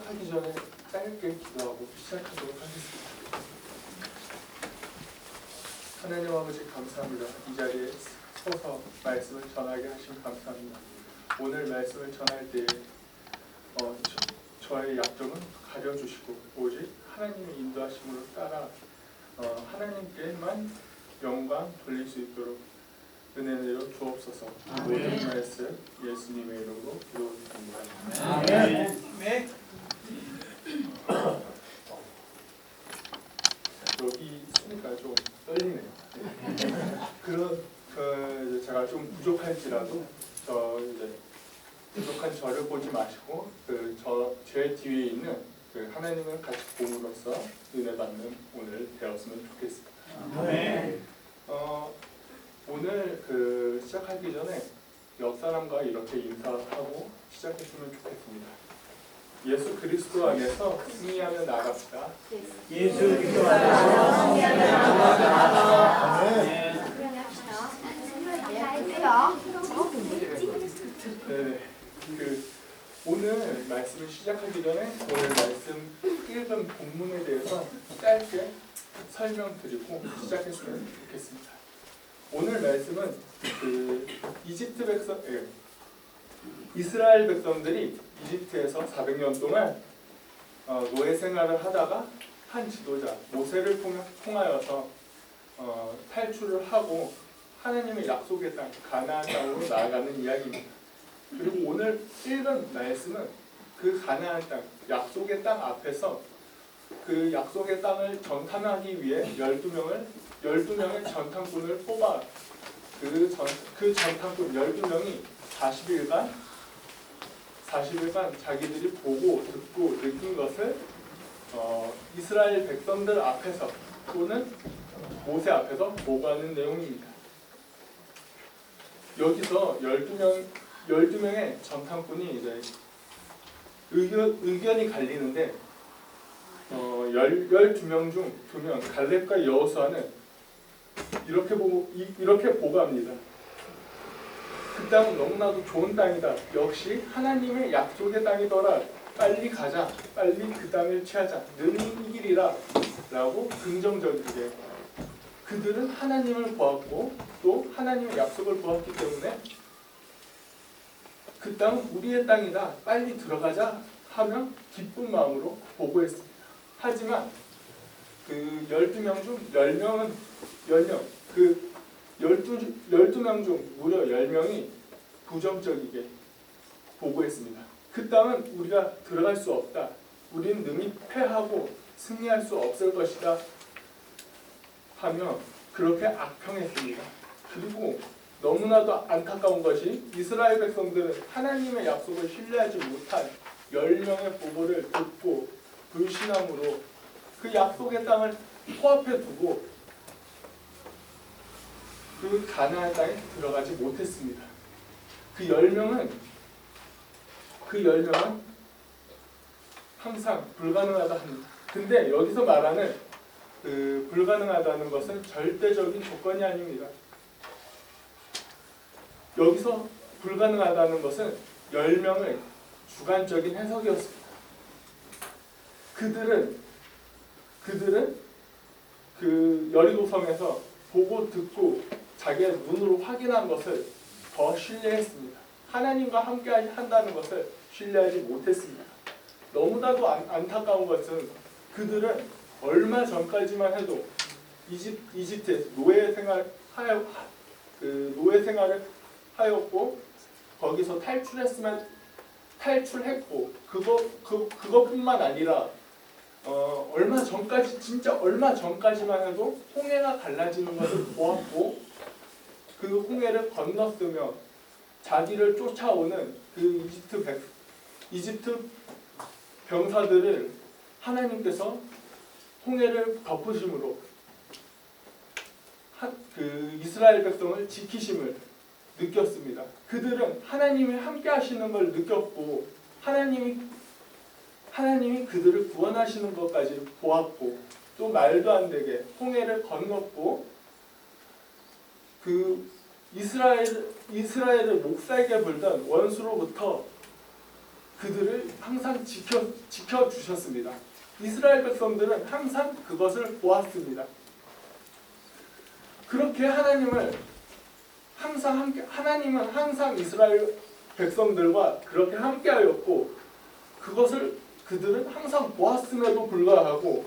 시작하기 전에 짧게 기도하고 시작하도록 하겠습니다. 하나님 아버지 감사합니다. 이 자리에 서서 말씀을 전하게 하심 감사합니다. 오늘 말씀을 전할 때에 저의 약점은 가려주시고 오직 하나님의 인도하심으로 따라 하나님께만 영광 돌릴 수 있도록 은혜 내려 주옵소서. 모든 말씀 예수님의 이름으로 기도드립니다. 아멘. 여기 있으니까 좀 떨리네요. 제가 좀 부족할지라도 부족한 저를 보지 마시고 제 뒤에 있는 하나님을 같이 봄으로써 은혜 받는 오늘 되었으면 좋겠습니다. 아멘. 오늘 시작하기 전에 옆 사람과 이렇게 인사하고 시작했으면 좋겠습니다. 예수 그리스도 안에서 승리하며 나갑시다. 예수 그리스도 안에서 승리하며 나갑시다. 아멘. 네. 오늘 말씀을 시작하기 전에 오늘 말씀 읽은 본문에 대해서 짧게 설명드리고 시작했으면 좋겠습니다. 오늘 말씀은 이스라엘 백성들이 이집트에서 400년 동안 노예 생활을 하다가 한 지도자 모세를 통하여서 탈출을 하고 하나님의 약속의 땅 가나안 땅으로 나아가는 이야기입니다. 그리고 오늘 읽은 말씀은 그 가나안 땅 약속의 땅 앞에서 그 약속의 땅을 정탐하기 위해 12명의 전탐꾼을 뽑아 그 전탐꾼 12명이 40일간 자기들이 보고 듣고 느낀 것을 이스라엘 백성들 앞에서 또는 모세 앞에서 보고하는 내용입니다. 여기서 12명의 전탐꾼이 이제 의견이 갈리는데 12명 중 2명 갈렙과 여호수아는 이렇게 보고합니다. 그 땅은 너무나도 좋은 땅이다. 역시 하나님의 약속의 땅이더라. 빨리 가자. 빨리 그 땅을 취하자. 능히 이기리라. 라고 긍정적이게 그들은 하나님을 보았고 또 하나님의 약속을 보았기 때문에 그 땅은 우리의 땅이다. 빨리 들어가자 하며 기쁜 마음으로 보고했습니다. 하지만 그 12명 중 12명 그 12명 중 무려 10명이 부정적이게 보고했습니다. 그 땅은 우리가 들어갈 수 없다. 우리는 능히 패하고 승리할 수 없을 것이다 하며 그렇게 악평했습니다. 그리고 너무나도 안타까운 것이 이스라엘 백성들은 하나님의 약속을 신뢰하지 못한 10명의 보고를 듣고 불신함으로 그 약속의 땅을 코앞에 두고 그 가나안 땅에 들어가지 못했습니다. 그 10명은 항상 불가능하다 합니다. 근데 여기서 말하는 불가능하다는 것은 절대적인 조건이 아닙니다. 여기서 불가능하다는 것은 10명의 주관적인 해석이었습니다. 그들은 그 여리고성에서 보고 듣고 자기의 눈으로 확인한 것을 더 신뢰했습니다. 하나님과 함께 한다는 것을 신뢰하지 못했습니다. 너무나도 안타까운 것은 그들은 얼마 전까지만 해도 이집트에서 노예 생활을 하였고 거기서 탈출했고 그것뿐만 아니라 얼마 전까지만 해도 홍해가 갈라지는 것을 보았고 그 홍해를 건넜으며 자기를 쫓아오는 그 이집트 병사들을 하나님께서 홍해를 덮으심으로 그 이스라엘 백성을 지키심을 느꼈습니다. 그들은 하나님이 함께 하시는 걸 느꼈고 하나님이 그들을 구원하시는 것까지 보았고 또 말도 안 되게 홍해를 건넜고 그 이스라엘을 목살게 불던 원수로부터 그들을 항상 지켜주셨습니다. 이스라엘 백성들은 항상 그것을 보았습니다. 그렇게 하나님은 항상 이스라엘 백성들과 그렇게 함께하였고 그것을 그들은 항상 보았음에도 불구하고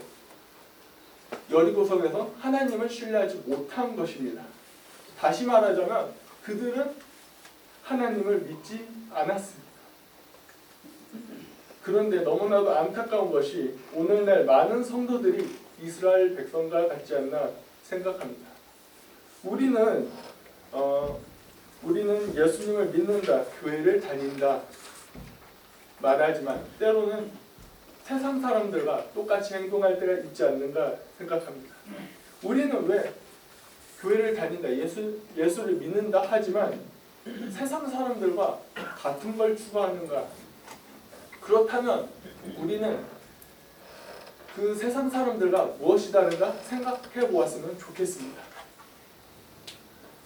여리고성에서 하나님을 신뢰하지 못한 것입니다. 다시 말하자면 그들은 하나님을 믿지 않았습니다. 그런데 너무나도 안타까운 것이 오늘날 많은 성도들이 이스라엘 백성과 같지 않나 생각합니다. 우리는 예수님을 믿는다, 교회를 다닌다 말하지만 때로는 세상 사람들과 똑같이 행동할 때가 있지 않는가 생각합니다. 우리는 왜 교회를 다닌다, 예수를 믿는다 하지만 세상 사람들과 같은 걸 추구하는가? 그렇다면 우리는 그 세상 사람들과 무엇이 다른가 생각해 보았으면 좋겠습니다.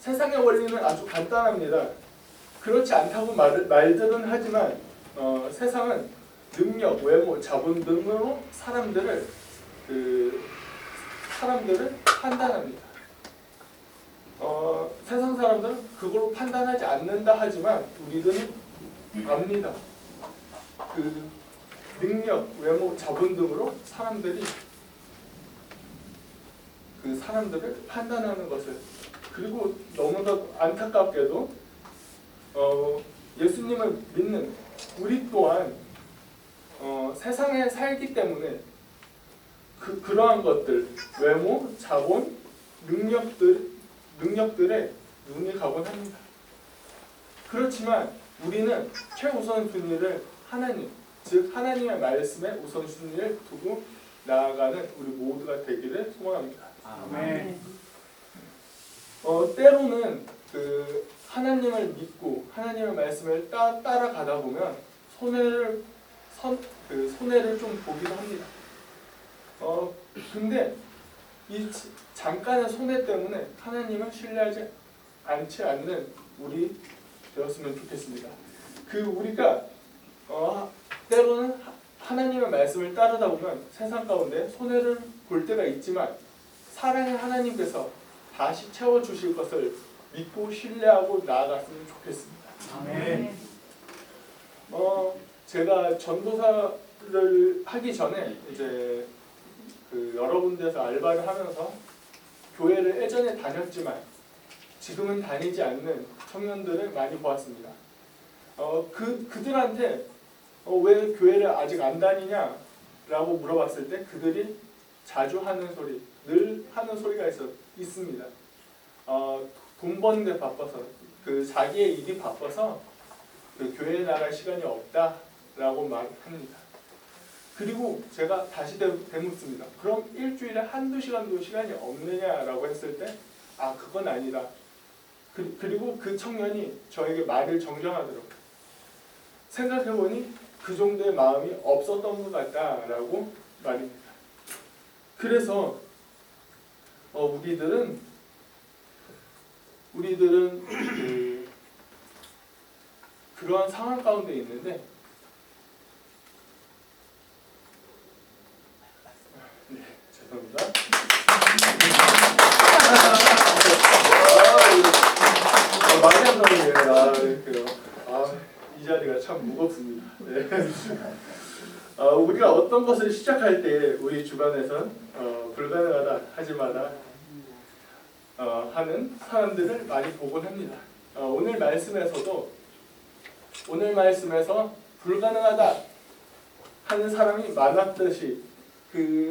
세상의 원리는 아주 간단합니다. 그렇지 않다고 말들은 하지만 세상은 능력, 외모, 자본 등으로 사람들을 판단합니다. 세상 사람들은 그걸로 판단하지 않는다 하지만 우리들은 압니다. 그 능력, 외모, 자본 등으로 사람들을 판단하는 것을, 그리고 너무나 안타깝게도 예수님을 믿는 우리 또한 세상에 살기 때문에 그러한 것들, 외모, 자본, 능력들에 눈이 가곤 합니다. 그렇지만 우리는 최우선순위를 하나님, 즉 하나님의 말씀에 우선순위를 두고 나아가는 우리 모두가 되기를 소원합니다. 아멘. 때로는 하나님을 믿고 하나님의 말씀을 따라가다 보면 손해를 좀 보기도 합니다. 근데 이 잠깐의 손해 때문에 하나님을 신뢰하지 않지 않는 우리 되었으면 좋겠습니다. 우리가 때로는 하나님의 말씀을 따르다 보면 세상 가운데 손해를 볼 때가 있지만 사랑의 하나님께서 다시 채워주실 것을 믿고 신뢰하고 나아갔으면 좋겠습니다. 아멘. 제가 전도사를 하기 전에 이제 여러 군데서 알바를 하면서 교회를 예전에 다녔지만 지금은 다니지 않는 청년들을 많이 보았습니다. 그들한테 왜 교회를 아직 안 다니냐라고 물어봤을 때 그들이 자주 하는 소리, 늘 하는 소리가 있습니다. 돈 버는 데 바빠서, 자기의 일이 바빠서 교회에 나갈 시간이 없다라고 말합니다. 그리고 제가 다시 되묻습니다. 그럼 일주일에 한두 시간도 시간이 없느냐라고 했을 때 그건 아니다. 그리고 그 청년이 저에게 말을 정정하더라고요. 생각해보니 그 정도의 마음이 없었던 것 같다라고 말입니다. 그래서 우리들은 그러한 상황 가운데 있는데 네, 죄송합니다. 말이 안 나오네요. 이 자리가 참 무겁습니다. 네. 우리가 어떤 것을 시작할 때 우리 주변에서 불가능하다 하지 마라 하는 사람들을 많이 보곤 합니다. 오늘 말씀에서 불가능하다 하는 사람이 많았듯이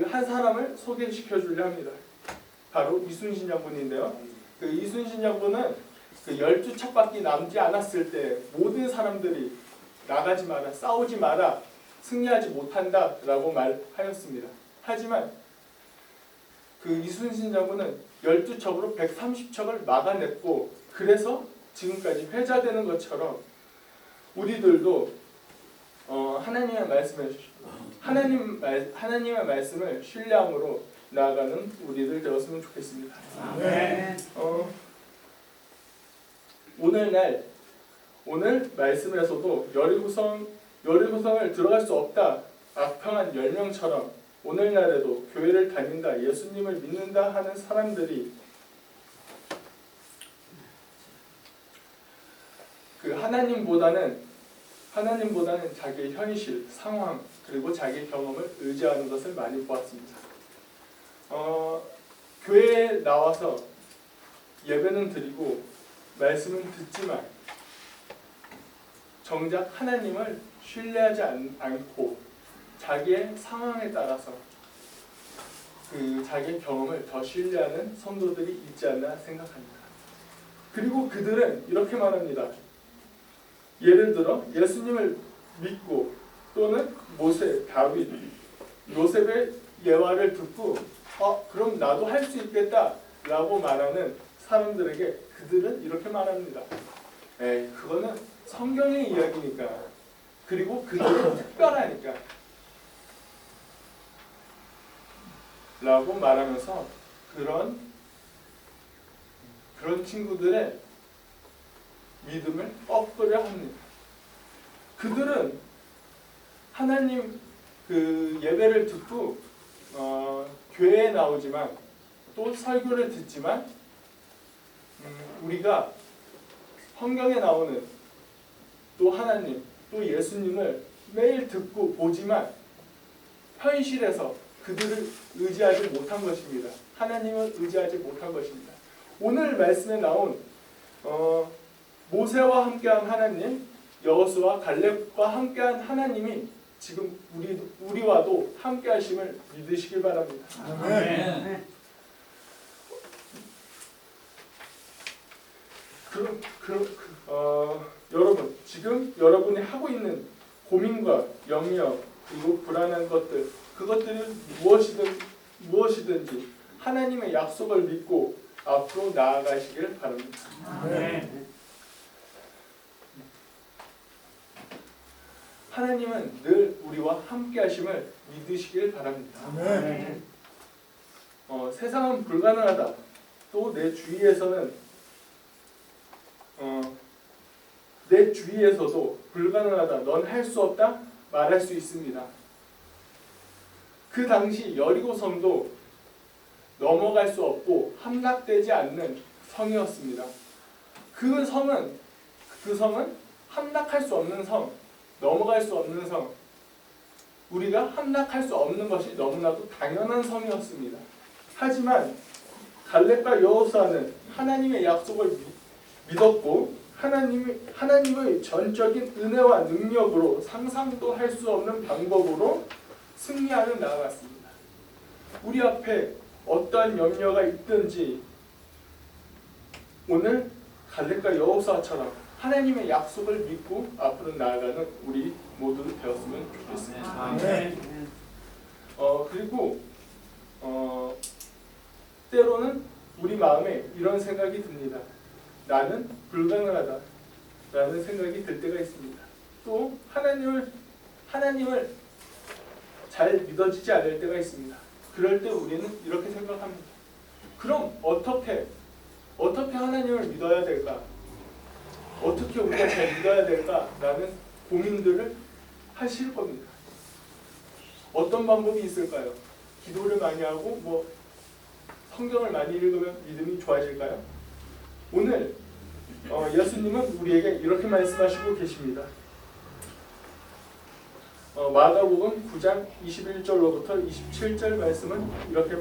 한 사람을 소개시켜 주려 합니다. 바로 이순신 장군인데요. 이순신 장군은 12척밖에 남지 않았을 때 모든 사람들이 나가지 마라, 싸우지 마라, 승리하지 못한다 라고 말하였습니다. 하지만 이순신 장군은 12척으로 130척을 막아냈고, 그래서 지금까지 회자되는 것처럼 우리들도 하나님의 말씀을 신뢰함으로 나아가는 우리들 되었으면 좋겠습니다. 아멘. 오늘 말씀에서도 여리고성을 들어갈 수 없다. 악평한 10명처럼 오늘날에도 교회를 다닌다, 예수님을 믿는다 하는 사람들이 그 하나님보다는 자기의 현실, 상황, 그리고 자기의 경험을 의지하는 것을 많이 보았습니다. 교회에 나와서 예배는 드리고 말씀은 듣지만 정작 하나님을 신뢰하지 않고 자기의 상황에 따라서 그 자기의 경험을 더 신뢰하는 성도들이 있지 않나 생각합니다. 그리고 그들은 이렇게 말합니다. 예를 들어 예수님을 믿고 또는 모세, 다윗, 요셉의 예화를 듣고 그럼 나도 할 수 있겠다 라고 말하는 사람들에게 그들은 이렇게 말합니다. 그거는 성경의 이야기니까, 그리고 그들은 특별하니까 라고 말하면서 그런 친구들의 믿음을 꺾으려 합니다. 그들은 하나님 그 예배를 듣고 교회에 나오지만 또 설교를 듣지만 우리가 성경에 나오는 또 하나님 또 예수님을 매일 듣고 보지만 현실에서 그들을 의지하지 못한 것입니다. 하나님을 의지하지 못한 것입니다. 오늘 말씀에 나온 모세와 함께한 하나님, 여호수아, 갈렙과 함께한 하나님이 지금 우리와도 함께하심을 믿으시길 바랍니다. 아멘. 여러분, 지금 여러분이 하고 있는 고민과 염려 그리고 불안한 것들, 그것들이 무엇이든지 하나님의 약속을 믿고 앞으로 나아가시길 바랍니다. 아멘. 하나님은 늘 우리와 함께하심을 믿으시길 바랍니다. 아멘. 세상은 불가능하다. 또 내 주위에서도 불가능하다, 넌 할 수 없다 말할 수 있습니다. 그 당시 여리고성도 넘어갈 수 없고 함락되지 않는 성이었습니다. 그 성은 함락할 수 없는 성, 넘어갈 수 없는 성, 우리가 함락할 수 없는 것이 너무나도 당연한 성이었습니다. 하지만 갈렙과 여호수아는 하나님의 약속을 믿었고 하나님의 전적인 은혜와 능력으로 상상도 할 수 없는 방법으로 승리하며 나아갔습니다. 우리 앞에 어떠한 염려가 있든지 오늘 갈렙과 여호수아처럼 하나님의 약속을 믿고 앞으로 나아가는 우리 모두 되었으면 좋겠습니다. 아멘. 그리고 때로는 우리 마음에 이런 생각이 듭니다. 나는 불가능하다 라는 생각이 들 때가 있습니다. 또 하나님을 잘 믿어지지 않을 때가 있습니다. 그럴 때 우리는 이렇게 생각합니다. 그럼 어떻게 하나님을 믿어야 될까? 어떻게 우리가 잘 믿어야 될까? 라는 고민들을 하실 겁니다. 어떤 방법이 있을까요? 기도를 많이 하고 성경을 많이 읽으면 믿음이 좋아질까요? 오늘 예수님은 우리에게 이렇게 말씀하시고 계십니다. 마가복음 9장 21절로부터 27절 말씀은 이렇게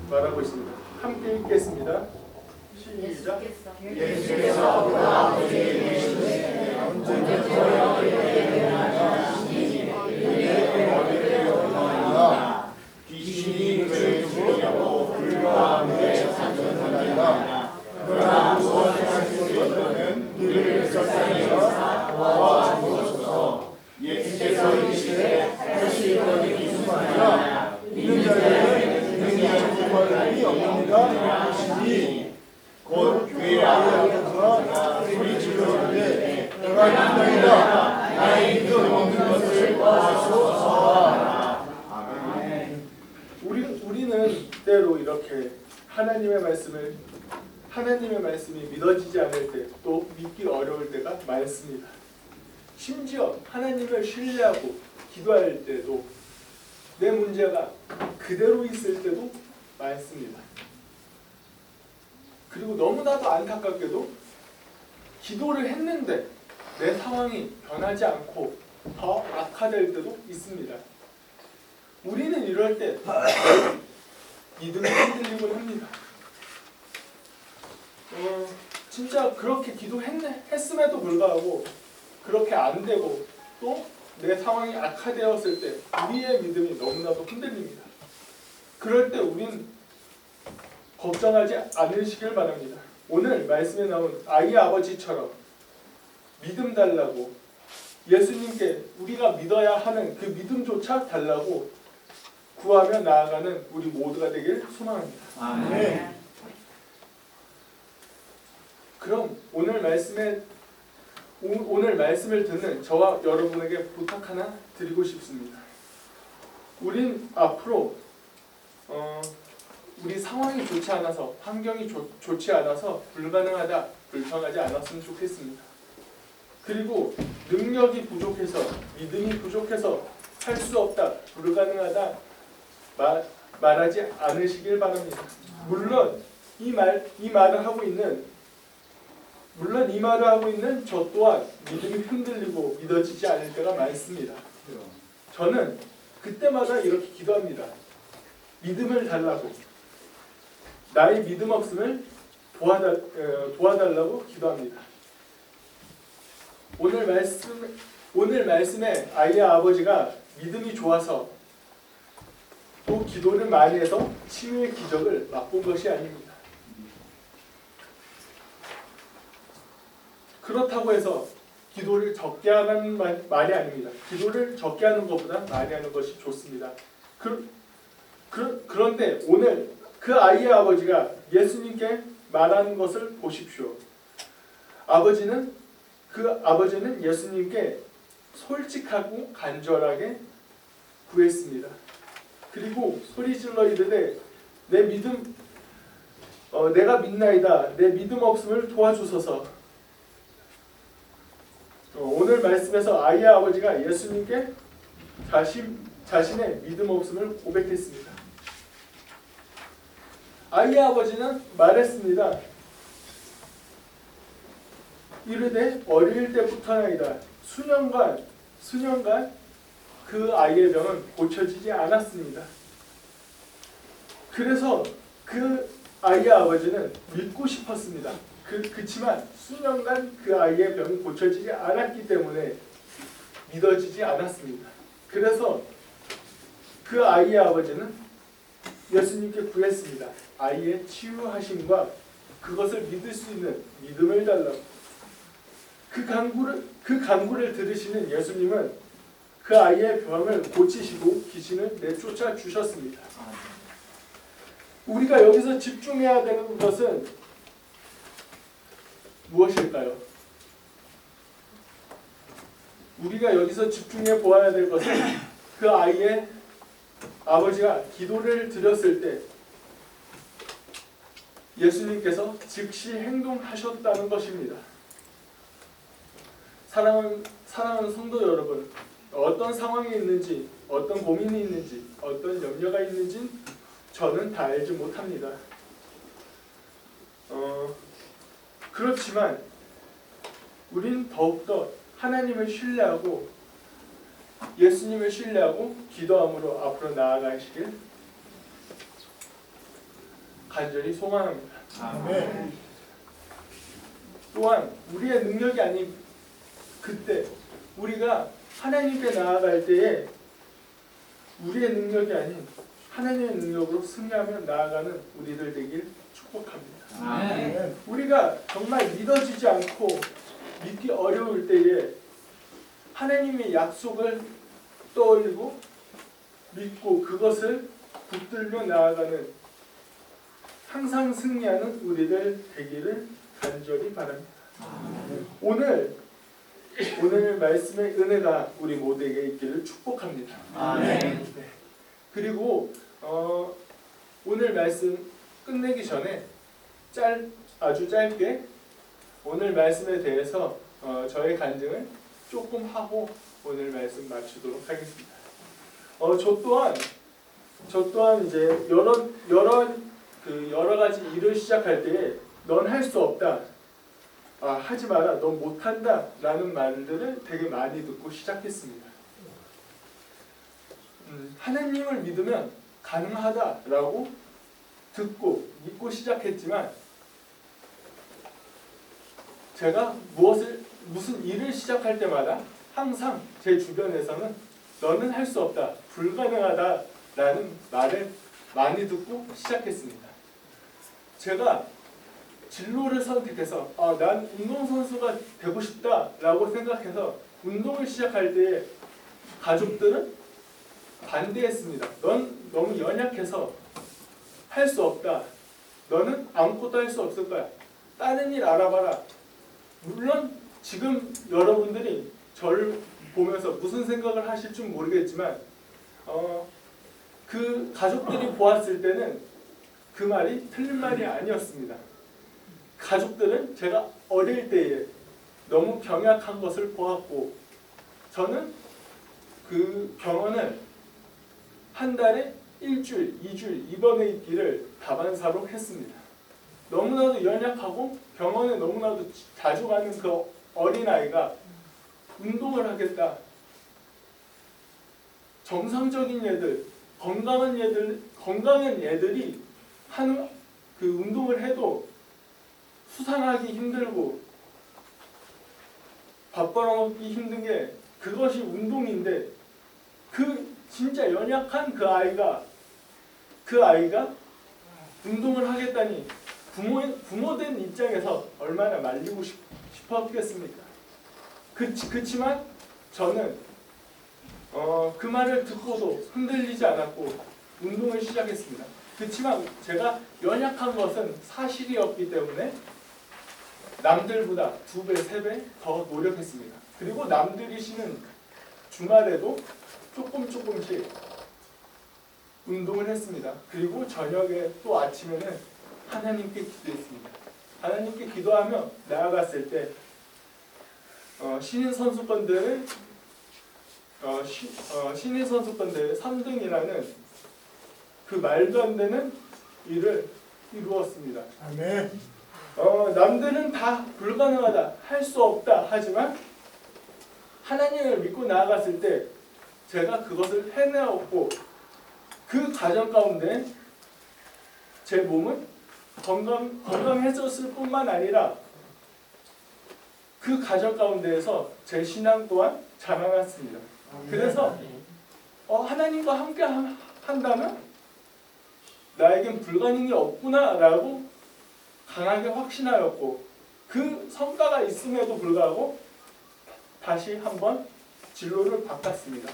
말하고 있습니다. 함께 읽겠습니다. 시작. 예수께서 그 아버지의 이르시되 언제부터 이렇게 하시니 이내 어디를 원하나 귀신이 그를 죽이려고 불과함에 산전하리라. 그러나 무엇을 하시고는 늘 세상에서 도와주옵소서. 예수께서 이르시되 할 수 있거니 기술하라. 있는 자에게는 능히 구원이 없느니라 하시니 곧 교회 앞에서 소리 질렀는데 내가 믿나이다. 나의 믿음 없는 것을 도와주소서. 아멘. 우리는 때로 이렇게 하나님의 말씀이 믿어지지 않을 때, 또 믿기 어려울 때가 많습니다. 심지어 하나님을 신뢰하고 기도할 때도 내 문제가 그대로 있을 때도 많습니다. 그리고 너무나도 안타깝게도 기도를 했는데 내 상황이 변하지 않고 더 악화될 때도 있습니다. 우리는 이럴 때 믿음이 흔들리곤 합니다. 진짜 그렇게 했음에도 불구하고 그렇게 안 되고 또 내 상황이 악화되었을 때 우리의 믿음이 너무나도 흔들립니다. 그럴 때 우린 걱정하지 않으시길 바랍니다. 오늘 말씀에 나온 아이 아버지처럼 믿음 달라고 예수님께 우리가 믿어야 하는 그 믿음조차 달라고 구하며 나아가는 우리 모두가 되길 소망합니다. 아멘. 그럼 오늘 말씀을 듣는 저와 여러분에게 부탁 하나 드리고 싶습니다. 우린 앞으로 우리 상황이 좋지 않아서 환경이 좋지 않아서 불가능하다, 불평하지 않았으면 좋겠습니다. 그리고 능력이 부족해서 믿음이 부족해서 할 수 없다, 불가능하다 말하지 않으시길 바랍니다. 물론 이 말을 하고 있는 저 또한 믿음이 흔들리고 믿어지지 않을 때가 많습니다. 저는 그때마다 이렇게 기도합니다. 믿음을 달라고, 나의 믿음 없음을 도와달라고 기도합니다. 오늘 말씀에 아이의 아버지가 믿음이 좋아서 또 기도를 많이 해서 치유의 기적을 맛본 것이 아닙니다. 그렇다고 해서 기도를 적게 하는 말이 아닙니다. 기도를 적게 하는 것보다 많이 하는 것이 좋습니다. 그런데 오늘 그 아이의 아버지가 예수님께 말하는 것을 보십시오. 아버지는 예수님께 솔직하고 간절하게 구했습니다. 그리고 소리질러 이르되 내가 믿나이다. 내 믿음 없음을 도와주소서. 오늘 말씀에서 아이의 아버지가 예수님께 자신의 믿음 없음을 고백했습니다. 아이의 아버지는 말했습니다. 이르되 어릴 때부터나이다. 수년간 그 아이의 병은 고쳐지지 않았습니다. 그래서 그 아이의 아버지는 믿고 싶었습니다. 그치만 수년간 그 아이의 병이 고쳐지지 않았기 때문에 믿어지지 않았습니다. 그래서 그 아이의 아버지는 예수님께 구했습니다. 아이의 치유하심과 그것을 믿을 수 있는 믿음을 달라고. 그 간구를 들으시는 예수님은 그 아이의 병을 고치시고 귀신을 내쫓아 주셨습니다. 우리가 여기서 집중해야 되는 것은 무엇일까요? 우리가 여기서 집중해 보아야 될 것은 그 아이의 아버지가 기도를 드렸을 때 예수님께서 즉시 행동하셨다는 것입니다. 사랑하는 성도 여러분, 어떤 상황이 있는지, 어떤 고민이 있는지, 어떤 염려가 있는지 저는 다 알지 못합니다. 그렇지만 우린 더욱더 하나님을 신뢰하고 예수님을 신뢰하고 기도함으로 앞으로 나아가시길 간절히 소망합니다. 아멘. 또한 우리의 능력이 아닌 그때 우리가 하나님께 나아갈 때에 우리의 능력이 아닌 하나님의 능력으로 승리하며 나아가는 우리들 되길 축복합니다. 아멘. 우리가 정말 믿어지지 않고 믿기 어려울 때에 하나님의 약속을 떠올리고 믿고 그것을 붙들며 나아가는 항상 승리하는 우리들 되기를 간절히 바랍니다. 오늘 말씀의 은혜가 우리 모두에게 있기를 축복합니다. 아멘. 네. 그리고 오늘 말씀 끝내기 전에 아주 짧게 오늘 말씀에 대해서 저의 간증을 조금 하고 오늘 말씀 마치도록 하겠습니다. 저 또한 이제 여러 가지 일을 시작할 때에 넌 할 수 없다, 하지 마라, 넌 못한다 라는 말들을 되게 많이 듣고 시작했습니다. 하나님을 믿으면 가능하다라고 듣고 믿고 시작했지만 제가 무슨 일을 시작할 때마다 항상 제 주변에서는 너는 할 수 없다, 불가능하다라는 말을 많이 듣고 시작했습니다. 제가 진로를 선택해서 난 운동선수가 되고 싶다라고 생각해서 운동을 시작할 때 가족들은 반대했습니다. 넌 너무 연약해서 할 수 없다. 너는 아무것도 할 수 없을 거야. 다른 일 알아봐라. 물론 지금 여러분들이 저를 보면서 무슨 생각을 하실 줄 모르겠지만 그 가족들이 보았을 때는 그 말이 틀린 말이 아니었습니다. 가족들은 제가 어릴 때에 너무 병약한 것을 보았고 저는 그 병원을 한 달에 1주일, 2주일 입원해 있기를 다반사로 했습니다. 너무나도 연약하고 병원에 너무나도 자주 가는 그 어린아이가 운동을 하겠다. 정상적인 애들, 건강한 애들이 하는 그 운동을 해도 수상하기 힘들고 밥 벌어먹기 힘든 게 그것이 운동인데 그 진짜 연약한 그 아이가 운동을 하겠다니 부모된 입장에서 얼마나 말리고 싶었겠습니까? 그치만 저는 그 말을 듣고도 흔들리지 않았고 운동을 시작했습니다. 그치만 제가 연약한 것은 사실이었기 때문에 남들보다 2배, 3배 더 노력했습니다. 그리고 남들이 쉬는 주말에도 조금씩 운동을 했습니다. 그리고 저녁에 또 아침에는 하나님께 기도했습니다. 하나님께 기도하며 나아갔을 때 신인 선수권대회 3등이라는 그 말도 안 되는 일을 이루었습니다. 아멘. 남들은 다 불가능하다, 할 수 없다 하지만 하나님을 믿고 나아갔을 때 제가 그것을 해내었고 그 과정 가운데 제 몸은 건강해졌을 뿐만 아니라 그 과정 가운데에서 제 신앙 또한 자라났습니다. 그래서 하나님과 함께 한다면 나에겐 불가능이 없구나라고 강하게 확신하였고 그 성과가 있음에도 불구하고 다시 한번 진로를 바꿨습니다.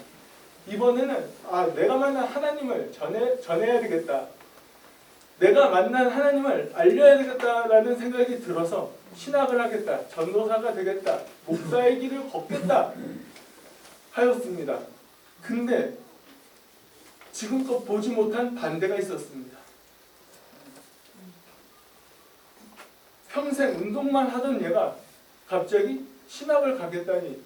이번에는 내가 만난 하나님을 전해야 되겠다. 내가 만난 하나님을 알려야 되겠다라는 생각이 들어서 신학을 하겠다. 전도사가 되겠다. 목사의 길을 걷겠다 하였습니다. 근데 지금껏 보지 못한 반대가 있었습니다. 평생 운동만 하던 얘가 갑자기 신학을 가겠다니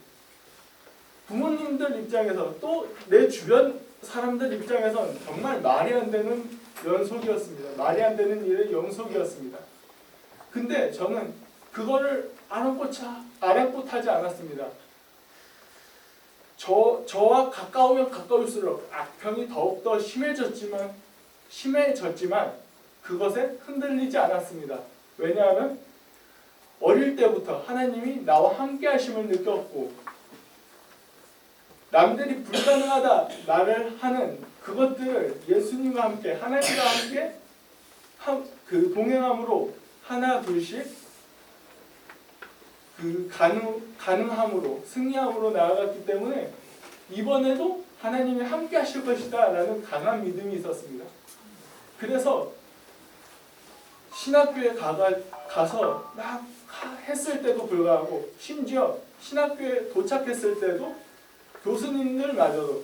부모님들 입장에서 또 내 주변 사람들 입장에선 정말 말이 안 되는 연속이었습니다. 말이 안 되는 일의 연속이었습니다. 근데 저는 그거를 아랑곳하지 않았습니다. 저와 가까우면 가까울수록 악평이 더욱더 심해졌지만 그것에 흔들리지 않았습니다. 왜냐하면 어릴 때부터 하나님이 나와 함께 하심을 느꼈고 남들이 불가능하다 말을 하는 그것들을 예수님과 함께 하나님과 함께 그 동행함으로 하나 둘씩 그 가능함으로 승리함으로 나아갔기 때문에 이번에도 하나님이 함께 하실 것이다 라는 강한 믿음이 있었습니다. 그래서 신학교에 가서 막 했을 때도 불구하고 심지어 신학교에 도착했을 때도 교수님들마저도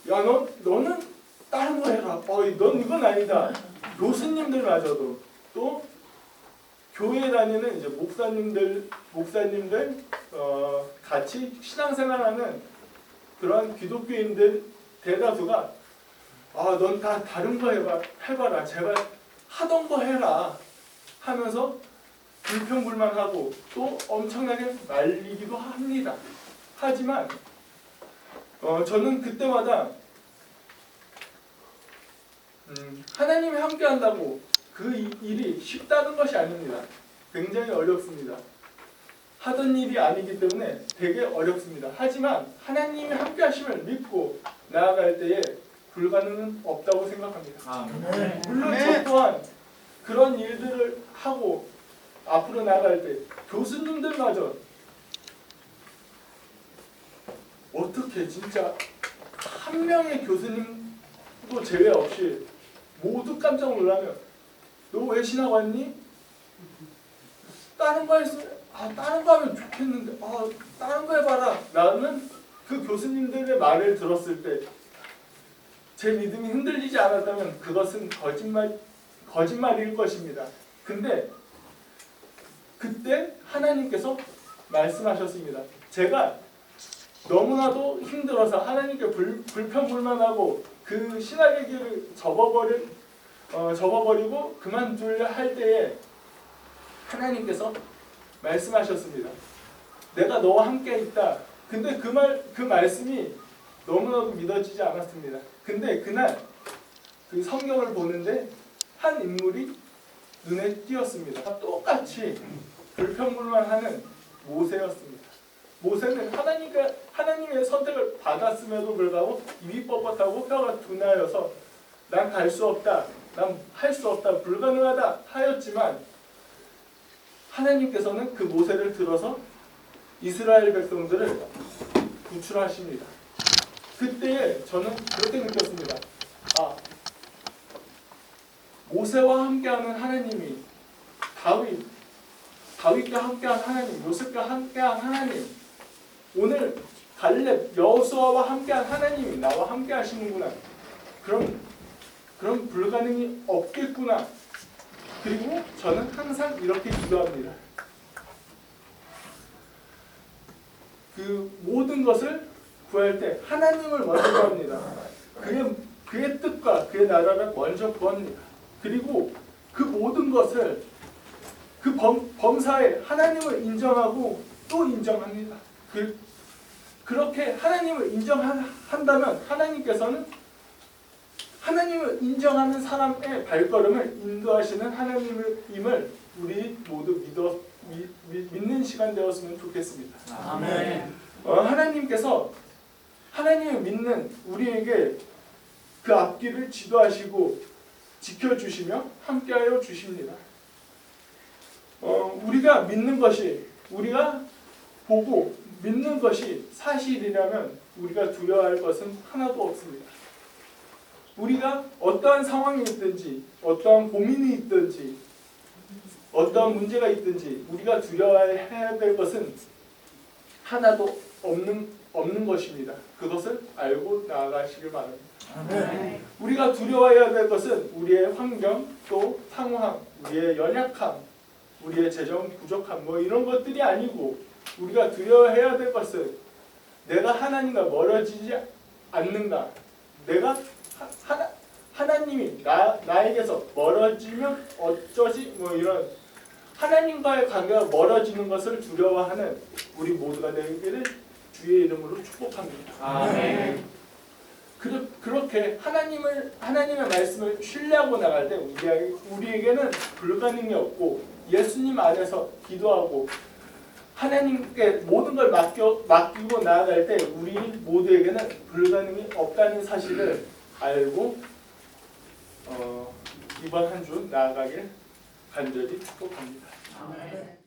너는 다른 거 해라. 넌 이건 아니다. 교수님들마저도 또 교회에 다니는 이제 목사님들 같이 신앙생활하는 그런 기독교인들 대다수가 넌 다 다른 거 해봐라. 제발 하던 거 해라 하면서 불평불만하고 또 엄청나게 말리기도 합니다. 하지만 저는 그때마다 하나님이 함께한다고 그 일이 쉽다는 것이 아닙니다. 굉장히 어렵습니다. 하던 일이 아니기 때문에 되게 어렵습니다. 하지만 하나님이 함께하심을 믿고 나아갈 때에 불가능은 없다고 생각합니다. 물론 저 또한 그런 일들을 하고 앞으로 나아갈 때 교수님들마저 어떻게 진짜 한 명의 교수님도 제외 없이 모두 깜짝 놀라며 너 왜 신학 왔니? 다른 거 했으면 다른 거 하면 좋겠는데 다른 거 해봐라. 나는 그 교수님들의 말을 들었을 때 제 믿음이 흔들리지 않았다면 그것은 거짓말일 것입니다. 근데 그때 하나님께서 말씀하셨습니다. 제가 너무나도 힘들어서 하나님께 불평불만하고 그 신학의 길을 접어버리고 그만두려 할 때에 하나님께서 말씀하셨습니다. 내가 너와 함께 있다. 근데 그 말씀이 너무나도 믿어지지 않았습니다. 근데 그날 그 성경을 보는데 한 인물이 눈에 띄었습니다. 똑같이 불평불만하는 모세였습니다. 모세는 하나님의 선택을 받았음에도 불구하고 입이 뻣뻣하고 뼈가 둔하여서 난 갈 수 없다, 난 할 수 없다, 불가능하다 하였지만 하나님께서는 그 모세를 들어서 이스라엘 백성들을 구출하십니다. 그때에 저는 그렇게 느꼈습니다. 모세와 함께하는 하나님이 다윗과 함께한 하나님, 요셉과 함께한 하나님, 오늘 갈렙, 여호수아와 함께한 하나님이 나와 함께 하시는구나. 그럼 불가능이 없겠구나. 그리고 저는 항상 이렇게 기도합니다. 그 모든 것을 구할 때 하나님을 먼저 구합니다. 그의 뜻과 그의 나라를 먼저 구합니다. 그리고 그 모든 것을 그 범사에 하나님을 인정하고 또 인정합니다. 그렇게 하나님을 인정한다면 하나님께서는 하나님을 인정하는 사람의 발걸음을 인도하시는 하나님임을 우리 모두 믿는 시간 되었으면 좋겠습니다. 아멘. 하나님께서 하나님을 믿는 우리에게 그 앞길을 지도하시고 지켜주시며 함께하여 주십니다. 우리가 믿는 것이, 우리가 보고 믿는 것이 사실이라면 우리가 두려워할 것은 하나도 없습니다. 우리가 어떠한 상황이 있든지 어떠한 고민이 있든지 어떠한 문제가 있든지 우리가 두려워해야 될 것은 하나도 없는 것입니다. 그것을 알고 나아가시길 바랍니다. 우리가 두려워해야 될 것은 우리의 환경, 또 상황, 우리의 연약함, 우리의 재정 부족함 이런 것들이 아니고 우리가 두려워해야 될 것은 내가 하나님과 멀어지지 않는가, 내가 하나님이 나에게서 멀어지면 어쩌지 이런 하나님과의 관계가 멀어지는 것을 두려워하는 우리 모두가 되기를 주의 이름으로 축복합니다. 아멘. 그렇게 하나님의 말씀을 신뢰하고 나갈 때 우리에게는 불가능이 없고 예수님 안에서 기도하고 하나님께 모든 걸 맡기고 나아갈 때 우리 모두에게는 불가능이 없다는 사실을 알고 이번 한 주 나아가길 간절히 축복합니다. 아멘.